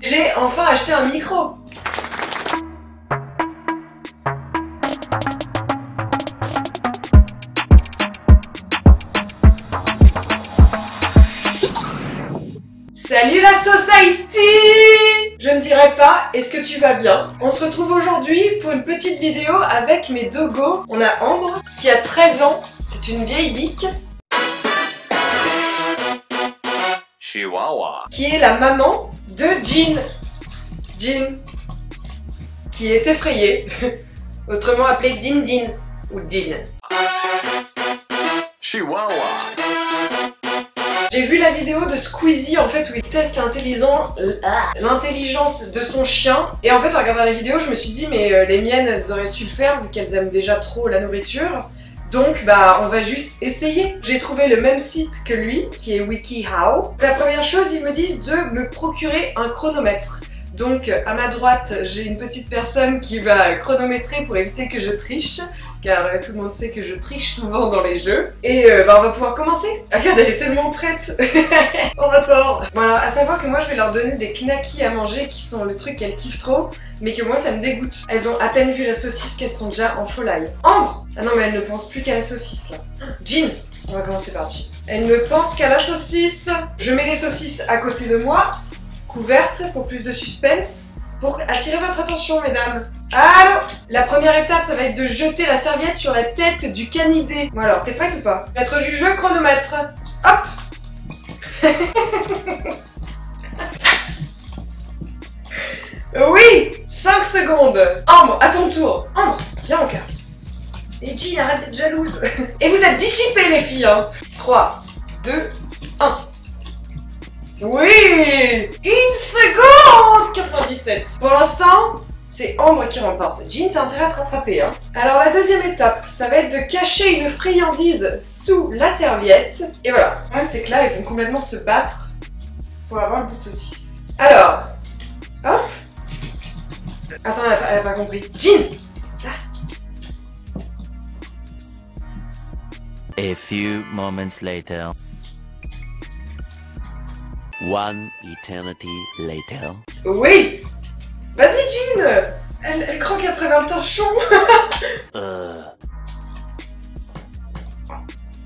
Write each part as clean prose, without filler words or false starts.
J'ai enfin acheté un micro. Salut la society! Je ne dirais pas, est-ce que tu vas bien? On se retrouve aujourd'hui pour une petite vidéo avec mes doggos. On a Ambre qui a 13 ans, c'est une vieille bique. Chihuahua. Qui est la maman de Jean. Jean, qui est effrayée, autrement appelée Din Din, ou Din. Chihuahua. J'ai vu la vidéo de Squeezie en fait où il teste l'intelligence de son chien. Et en fait en regardant la vidéo je me suis dit mais les miennes elles auraient su le faire vu qu'elles aiment déjà trop la nourriture. Donc bah on va juste essayer. J'ai trouvé le même site que lui qui est WikiHow. La première chose ils me disent de me procurer un chronomètre. Donc à ma droite j'ai une petite personne qui va chronométrer pour éviter que je triche. Car tout le monde sait que je triche souvent dans les jeux. Et bah on va pouvoir commencer. Regarde, elle est tellement prête. Au rapport. Voilà, à savoir que moi je vais leur donner des knackis à manger qui sont le truc qu'elles kiffent trop, mais que moi ça me dégoûte. Elles ont à peine vu la saucisse qu'elles sont déjà en folie. Ambre! Ah non mais elle ne pense plus qu'à la saucisse là. Jean! On va commencer par Jean. Elle ne pense qu'à la saucisse. Je mets les saucisses à côté de moi, couvertes pour plus de suspense. Pour attirer votre attention, mesdames. Allô! La première étape, ça va être de jeter la serviette sur la tête du canidé. Bon alors, t'es prête ou pas? Maître du jeu, chronomètre. Hop! Oui! 5 secondes. Ambre, à ton tour. Ambre, viens mon cœur. Et Jean, arrête d'être jalouse. Et vous êtes dissipés, les filles, hein. 3, 2, 1. Oui! Une seconde! 97. Pour l'instant, c'est Ambre qui remporte. Jean, t'as intérêt à te rattraper, hein. Alors la deuxième étape, ça va être de cacher une friandise sous la serviette. Et voilà. Le problème, c'est que là, ils vont complètement se battre pour avoir le bout de saucisse. Alors, hop. Attends, elle a pas compris. Jean! Là. A few moments later. One eternity later. Oui! Vas-y, Jean! Elle croque à travers le torchon!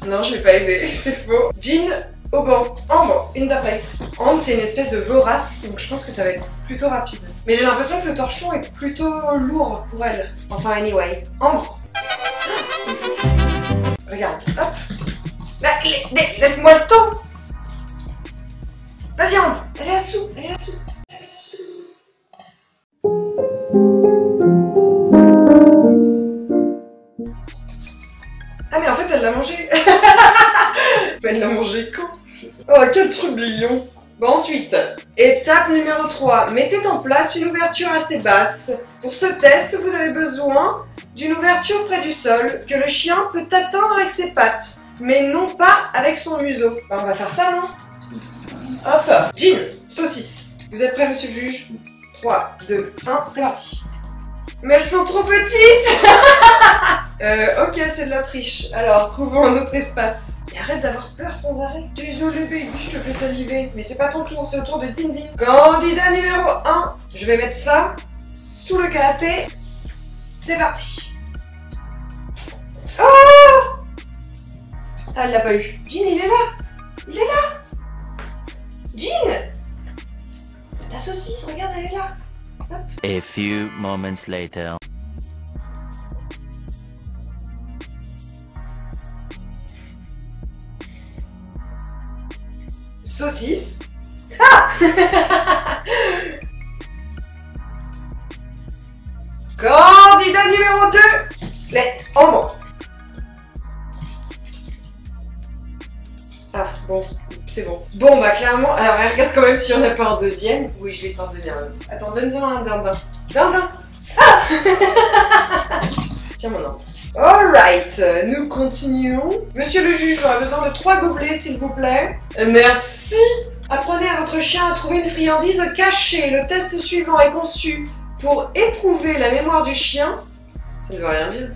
Non, je l'ai pas aidé, c'est faux. Jean, au banc. Ambre, in the place. Ambre, c'est une espèce de vorace, donc je pense que ça va être plutôt rapide. Mais j'ai l'impression que le torchon est plutôt lourd pour elle. Enfin, anyway. Ambre! Une saucisse. Regarde, hop! Là, laisse-moi le temps! Vas-y Ambre, elle est là-dessous, elle est là-dessous. Ah mais en fait elle l'a mangé. Elle l'a mangé quand? Oh quel trublion. Bon ensuite, étape numéro 3. Mettez en place une ouverture assez basse. Pour ce test, vous avez besoin d'une ouverture près du sol que le chien peut atteindre avec ses pattes, mais non pas avec son museau. Bah, on va faire ça non? Hop, Jean, saucisse. Vous êtes prêts, monsieur le juge? 3, 2, 1, c'est parti. Mais elles sont trop petites. Ok, c'est de la triche. Alors, trouvons un autre espace. Et arrête d'avoir peur sans arrêt. Désolé, baby, je te fais saliver. Mais c'est pas ton tour, c'est au tour de Din Din. Candidat numéro 1. Je vais mettre ça sous le canapé. C'est parti. Oh! Ah, elle l'a pas eu. Jean, il est là. Il est là. Jean! Ta saucisse, regarde, elle est là. Hop. A few moments later. Saucisse. Ah! Candidat numéro 2. Les Ambre. Ah, bon. C'est bon. Bon, bah clairement, alors elle regarde quand même s'il n'y en a pas un deuxième. Oui, je vais t'en donner un autre. Attends, donne-en un dindin. Dindin! Ah! Tiens mon nom. Alright, nous continuons. Monsieur le juge, j'aurais besoin de 3 gobelets, s'il vous plaît. Merci! Apprenez à votre chien à trouver une friandise cachée. Le test suivant est conçu pour éprouver la mémoire du chien. Ça ne veut rien dire.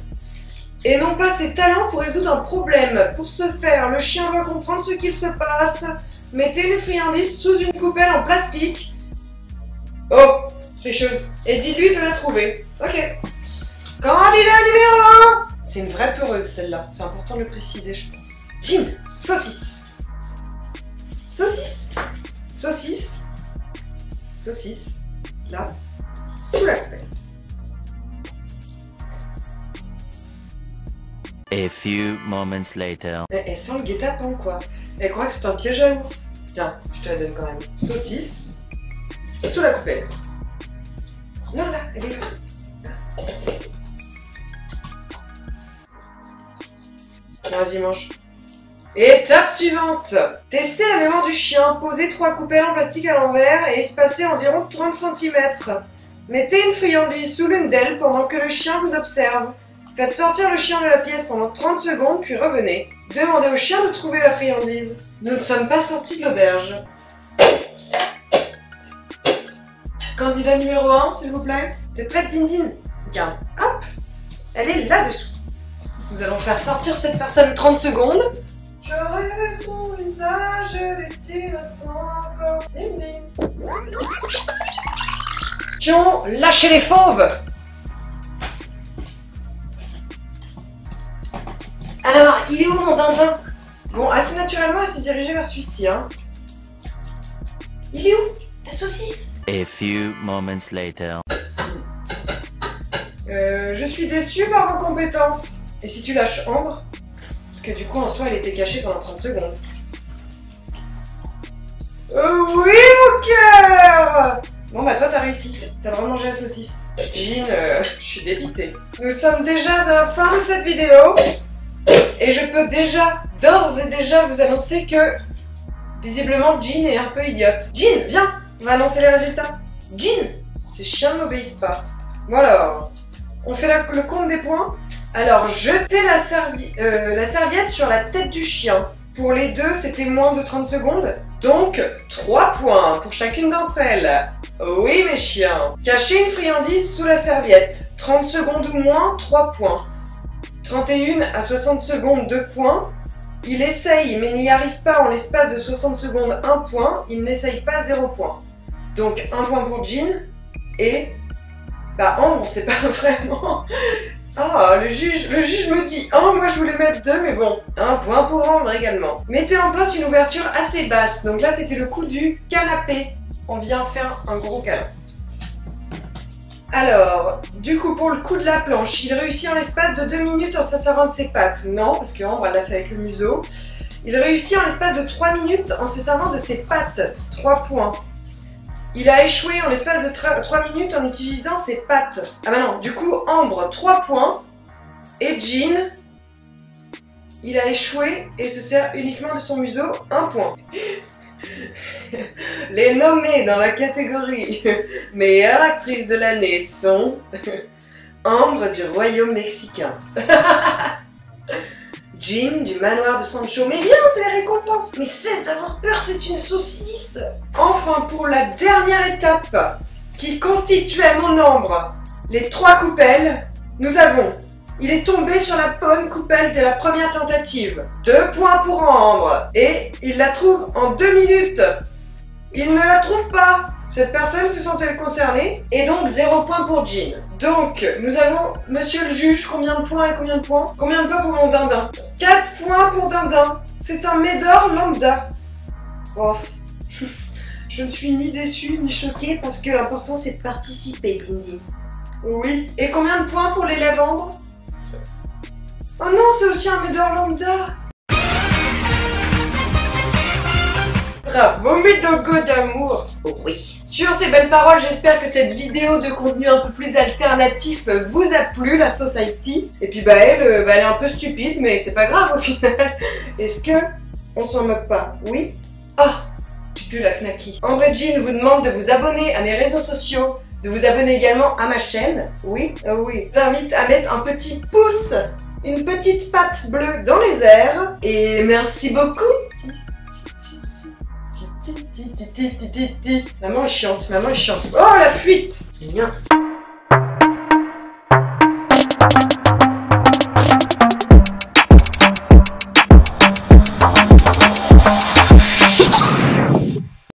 Et non pas ses talents pour résoudre un problème. Pour ce faire, le chien doit comprendre ce qu'il se passe. Mettez une friandise sous une coupelle en plastique. Oh, tricheuse. Et dites-lui de la trouver. Ok. Candidat numéro 1. C'est une vraie peureuse celle-là. C'est important de le préciser, je pense. Jean, saucisse. Saucisse. Saucisse. Saucisse. Là. Sous la coupelle. A few moments later. Elle sent le guet-apens quoi. Elle croit que c'est un piège à ours. Tiens, je te la donne quand même. Saucisse. Sous la coupelle. Non là, elle est là. Vas-y, mange. Étape suivante. Tester la mémoire du chien. Posez 3 coupelles en plastique à l'envers et espacez environ 30 cm. Mettez une friandise sous l'une d'elles pendant que le chien vous observe. Faites sortir le chien de la pièce pendant 30 secondes, puis revenez. Demandez au chien de trouver la friandise. Nous ne sommes pas sortis de l'auberge. Candidat numéro 1, s'il vous plaît. T'es prête, Dindine? Regarde, hop. Elle est là-dessous. Nous allons faire sortir cette personne 30 secondes. Je rêve son visage, destine à son corps. Tiens, lâchez les fauves. Alors, il est où mon dindin? Bon, assez naturellement, elle s'est dirigée vers celui-ci, hein. Il est où? La saucisse? A few moments later. Je suis déçue par vos compétences. Et si tu lâches Ambre? Parce que du coup, en soi, elle était cachée pendant 30 secondes. Oui, mon cœur! Bon, bah toi, t'as réussi. T'as vraiment mangé la saucisse. Jean, je suis dépitée. Nous sommes déjà à la fin de cette vidéo. Et je peux déjà, d'ores et déjà, vous annoncer que, visiblement, Jean est un peu idiote. Jean, viens, on va annoncer les résultats. Jean, ces chiens ne m'obéissent pas. Bon alors, on fait le compte des points. Alors, jetez la serviette sur la tête du chien. Pour les deux, c'était moins de 30 secondes. Donc, 3 points pour chacune d'entre elles. Oui, mes chiens. Cachez une friandise sous la serviette. 30 secondes ou moins, 3 points. 31 à 60 secondes, 2 points. Il essaye, mais n'y arrive pas en l'espace de 60 secondes, 1 point. Il n'essaye pas, 0 point. Donc, 1 point pour Jean. Et... bah, Ambre, c'est pas vraiment... Ah, le juge me dit 1, moi je voulais mettre 2, mais bon, 1 point pour Ambre également. Mettez en place une ouverture assez basse. Donc là, c'était le coup du canapé. On vient faire un gros câlin. Alors, du coup, pour le coup de la planche, il réussit en l'espace de 2 minutes en se servant de ses pattes. Non, parce que Ambre, elle l'a fait avec le museau. Il réussit en l'espace de 3 minutes en se servant de ses pattes. 3 points. Il a échoué en l'espace de 3 minutes en utilisant ses pattes. Ah bah non, du coup, Ambre, 3 points. Et Jean, il a échoué et se sert uniquement de son museau, 1 point. Les nommés dans la catégorie meilleure actrice de l'année sont Ambre du royaume mexicain, Jean du manoir de Sancho. Mais bien, c'est les récompenses. Mais cesse d'avoir peur, c'est une saucisse. Enfin, pour la dernière étape qui constitue à mon Ambre les 3 coupelles, nous avons... Il est tombé sur la bonne coupelle de la première tentative. 2 points pour Ambre. Et il la trouve en 2 minutes. Il ne la trouve pas. Cette personne se sent-elle concernée? Et donc 0 point pour Jean. Donc nous avons, monsieur le juge, combien de points et combien de points? Combien de points pour mon dindin? 4 points pour dindin. C'est un Médor lambda. Oh. Je ne suis ni déçue ni choquée parce que l'important c'est de participer, Blindy. Oui. Et combien de points pour l'élève Ambre? Oh non, c'est aussi un Médor lambda. Bravo mes dogos d'amour. Oh oui. Sur ces belles paroles, j'espère que cette vidéo de contenu un peu plus alternatif vous a plu, la Society. Et puis elle est un peu stupide, mais c'est pas grave au final. Est-ce que on s'en moque pas? Oui. Ah, tu pues la knacky. Ambre et Jean vous demande de vous abonner à mes réseaux sociaux, de vous abonner également à ma chaîne. Oui, oui. Je t'invite à mettre un petit pouce, une petite patte bleue dans les airs. Et merci beaucoup. Maman est chiante, maman est chiante. Oh la fuite. Bien.